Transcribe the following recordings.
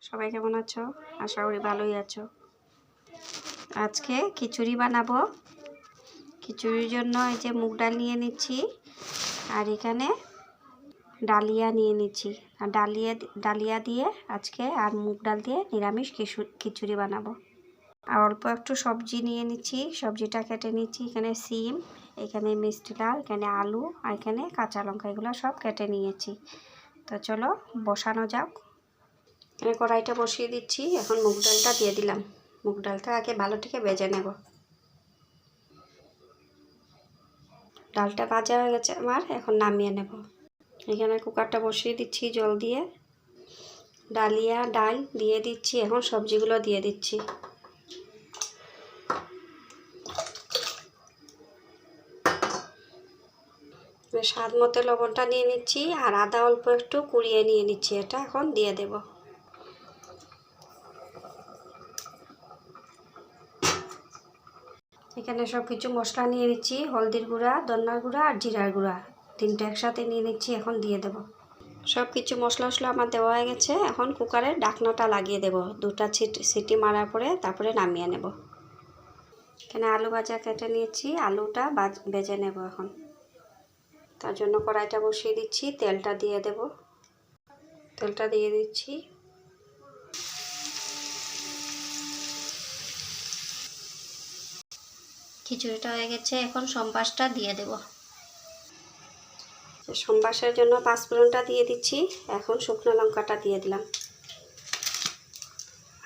সবাই কেমন আছো? আশা করি ভালোই আছো। আজকে খিচুড়ি বানাবো। খিচুড়ির জন্য এই যে মুগ ডাল নিয়ে নিচ্ছি, আর এখানে ডালিয়া নিয়ে নিচ্ছি। আর ডালিয়া দিয়ে আজকে আর মুগ ডাল দিয়ে নিরামিষ খিচুড়ি বানাবো। আর অল্প একটু সবজি নিয়ে নিচ্ছি, সবজিটা কেটে নিচ্ছি। এখানে সিম, এখানে মিষ্টি লাউ, এখানে আলু, আর এখানে কাঁচা লঙ্কা, এগুলো সব কেটে নিয়েছি। তো চলো বসানো যাক। এখানে কড়াইটা বসিয়ে দিচ্ছি। এখন মুগ ডালটা দিয়ে দিলাম। মুগ ডালটা আগে ভালো থেকে ভেজে নেব। ডালটা ভাজা হয়ে গেছে আমার, এখন নামিয়ে নেব। এখানে কুকারটা বসিয়ে দিচ্ছি জল দিয়ে। ডালিয়া ডাল দিয়ে দিচ্ছি, এখন সবজিগুলো দিয়ে দিচ্ছি। স্বাদ মতো লবণটা নিয়ে নিচ্ছি, আর আদা অল্প একটু কুড়িয়ে নিয়ে নিচ্ছি, এটা এখন দিয়ে দেব। এখানে সব কিছু মশলা নিয়ে নিচ্ছি, হলদির গুঁড়া, ধনিয়ার গুঁড়া আর জিরার গুঁড়া, তিনটা একসাথে নিয়ে নিচ্ছি, এখন দিয়ে দেব। সব কিছু মশলা আমার দেওয়া হয়ে গেছে। এখন কুকারের ঢাকনাটা লাগিয়ে দেব। দুটা সিটি মারার পরে তারপরে নামিয়ে নেব। এখানে আলু ভাজা কেটে নিয়েছি, আলুটা ভেজে নেব এখন। তার জন্য কড়াইটা বসিয়ে দিচ্ছি, তেলটা দিয়ে দেব। তেলটা দিয়ে দিচ্ছি। খিচুড়িটা হয়ে গেছে, এখন সম্বাসটা দিয়ে দেব। সম্বাসের জন্য পাঁচফোড়নটা দিয়ে দিচ্ছি, এখন শুকনো লঙ্কাটা দিয়ে দিলাম,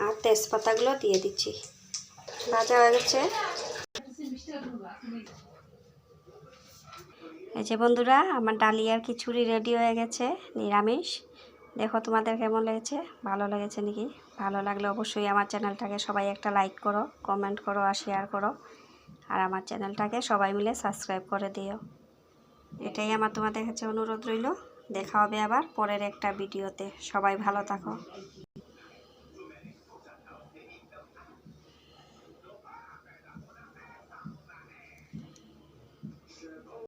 আর তেজপাতাগুলো দিয়ে দিচ্ছি। ভাজা হয়ে গেছে। এই যে বন্ধুরা, আমার ডালিয়ার খিচুড়ি রেডি হয়ে গেছে, নিরামিষ। দেখো তোমাদের কেমন লেগেছে, ভালো লেগেছে নাকি? ভালো লাগলে অবশ্যই আমার চ্যানেলটাকে সবাই একটা লাইক করো, কমেন্ট করো আর শেয়ার করো। আর আমার চ্যানেলটাকে সবাই মিলে সাবস্ক্রাইব করে দিও। এটাই আমার তোমাদের কাছে অনুরোধ রইল। দেখা হবে আবার পরের একটা ভিডিওতে। সবাই ভালো থাকো।